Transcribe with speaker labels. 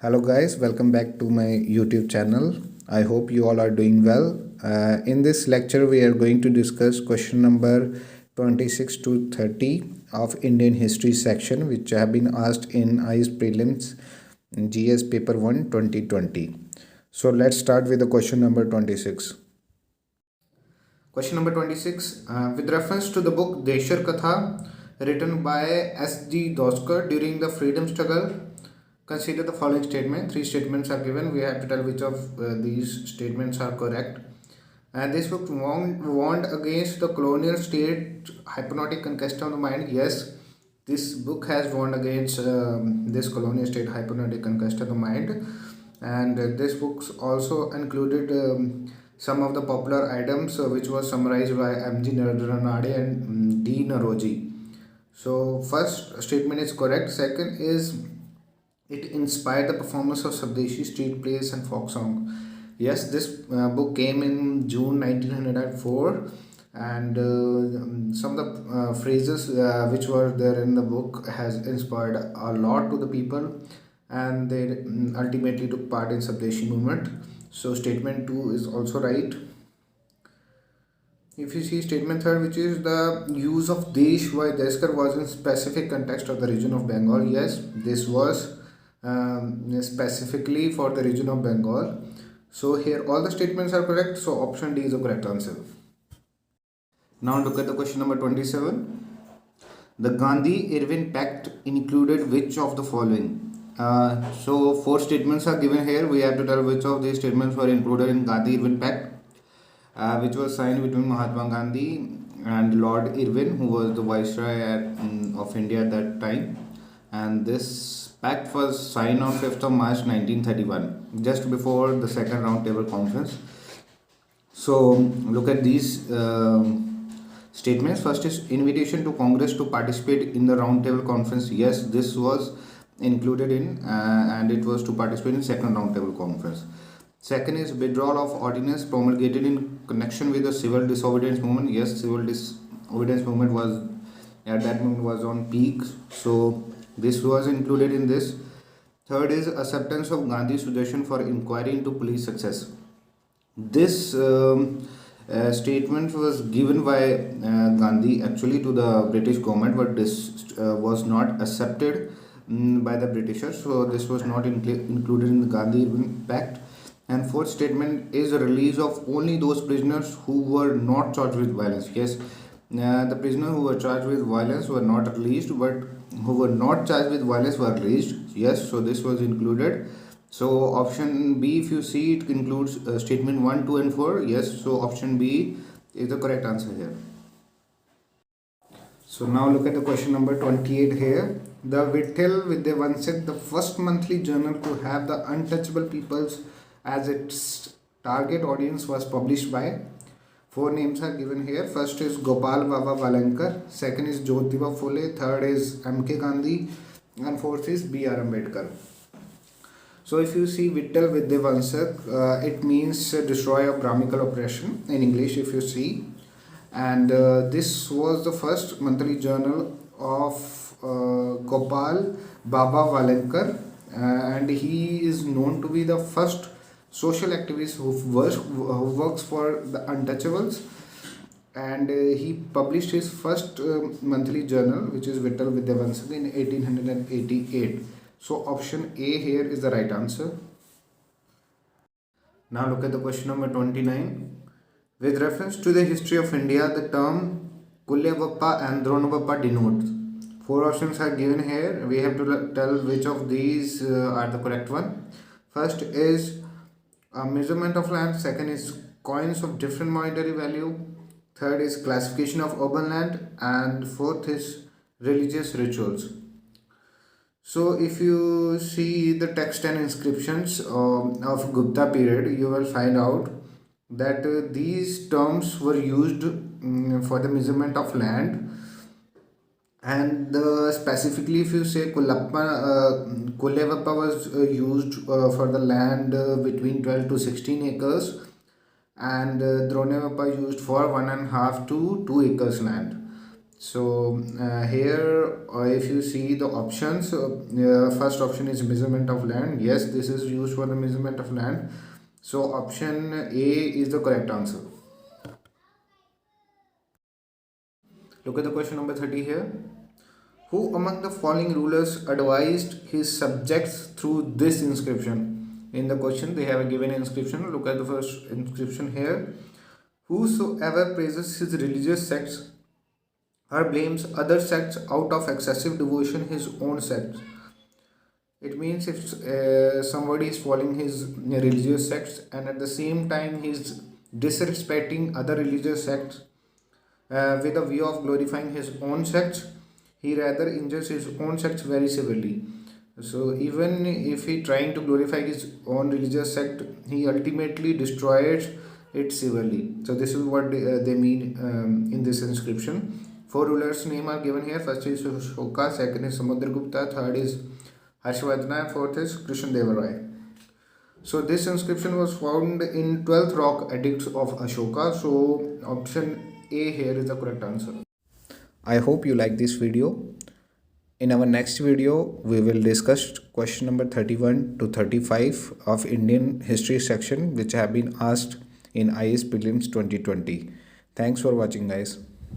Speaker 1: Hello guys, welcome back to my YouTube channel. I hope you all are doing well. In this lecture we are going to discuss question number 26 to 30 of Indian history section, which have been asked in ICE prelims GS paper 1 2020. So let's start with the question number 26. Question number 26, with reference to the book Deshar Katha written by S.G. Doskar during the freedom struggle, consider the following statement. Three statements are given. We have to tell which of these statements are correct. And this book warned against the colonial state hypnotic conquest of the mind. Yes, this book has warned against this colonial state hypnotic conquest of the mind. And this book also included some of the popular items which was summarized by M.G. Ranade and D. Naroji. So first statement is correct. Second is it inspired the performance of Swadeshi street plays and folk song. Yes, this book came in June 1904, and some of the phrases which were there in the book has inspired a lot to the people, and they ultimately took part in Swadeshi movement. So statement 2 is also right. If you see statement third, which is the use of Desh by Deskar was in specific context of the region of Bengal. Yes, this was specifically for the region of Bengal. So here all the statements are correct. So option D is the correct answer. Now look at the question number 27. The Gandhi-Irwin Pact included which of the following? So four statements are given here. We have to tell which of these statements were included in Gandhi-Irwin Pact, which was signed between Mahatma Gandhi and Lord Irwin, who was the Viceroy of India at that time. And this pact was signed on 5th of March 1931, just before the second roundtable conference. So look at these statements. First is invitation to Congress to participate in the roundtable conference. Yes, this was included in and it was to participate in second roundtable conference. Second is withdrawal of ordinance promulgated in connection with the civil disobedience movement. Yes, civil disobedience movement was at that moment was on peak, so this was included in this. Third is acceptance of Gandhi's suggestion for inquiry into police success. This statement was given by Gandhi actually to the British government, but this was not accepted by the Britishers, so this was not included in the Gandhi-Irwin Pact. And fourth statement is a release of only those prisoners who were not charged with violence. Yes, the prisoners who were charged with violence were not released, but who were not charged with violence were released. Yes, so this was included. So option B, if you see, it includes statement 1, 2 and 4. Yes, so option B is the correct answer here. So now look at the question number 28 here. The Vitthal Vidyavansak, the first monthly journal to have the untouchable peoples as its target audience, was published by. Four names are given here. First is Gopal Baba Valankar, second is Jyotiba Phule, third is M.K. Gandhi, and fourth is B.R. Ambedkar. So if you see Vitthal Vidyavansak, it means destroy of Brahmical oppression in English, if you see. And this was the first monthly journal of Gopal Baba Valankar, and he is known to be the first social activist who works for the untouchables, and he published his first monthly journal, which is Vitthal Vidyavansak, in 1888. So option A here is the right answer. Now look at the question number 29. With reference to the history of India, the term Kulyavappa and Dronavappa denotes. Four options are given here. We have to tell which of these are the correct one. First is measurement of land. Second is coins of different monetary value. Third is classification of urban land. And fourth is religious rituals. So if you see the text and inscriptions of Gupta period, you will find out that these terms were used for the measurement of land. And specifically, if you say Kulyavappa was used for the land between 12 to 16 acres, and Dronavappa used for 1.5 to 2 acres land. So if you see the options, first option is measurement of land. Yes, this is used for the measurement of land. So option A is the correct answer. Look at the question number 30 here. Who among the following rulers advised his subjects through this inscription? In the question they have given inscription. Look at the first inscription here. Whosoever praises his religious sects or blames other sects out of excessive devotion his own sects. It means if somebody is following his religious sects and at the same time he is disrespecting other religious sects with a view of glorifying his own sects, he rather injures his own sects very severely. So even if he trying to glorify his own religious sect, he ultimately destroys it severely. So this is what they mean in this inscription. Four rulers' name are given here. First is Ashoka, second is Samudragupta, third is Harshvardhana, fourth is Krishnadeva Roy. So this inscription was found in 12th rock edicts of Ashoka. So option A here is the correct answer. I hope you like this video. In our next video, we will discuss question number 31 to 35 of Indian history section, which have been asked in IAS Prelims 2020. Thanks for watching, guys.